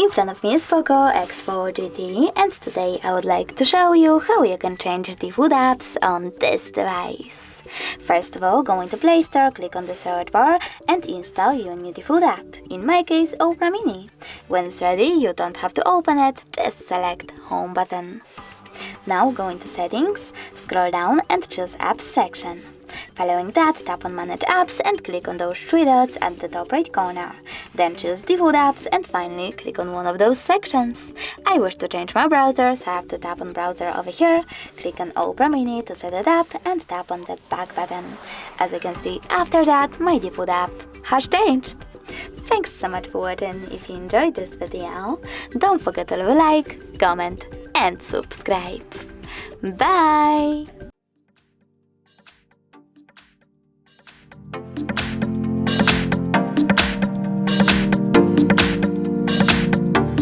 In front of me is POCO X4 GT, and today I would like to show you how you can change the food apps on this device. First of all, go into Play Store, click on the search bar and install your new food app, in my case Opera Mini. When it's ready, you don't have to open it, just select Home button. Now go into Settings, scroll down and choose Apps section. Following that, tap on Manage Apps and click on those three dots at the top right corner. Then choose the food apps and finally click on one of those sections. I wish to change my browser, so I have to tap on Browser over here, click on Opera Mini to set it up and tap on the Back button. As you can see, after that, my food app has changed. Thanks so much for watching. If you enjoyed this video, don't forget to leave a like, comment and subscribe. Bye!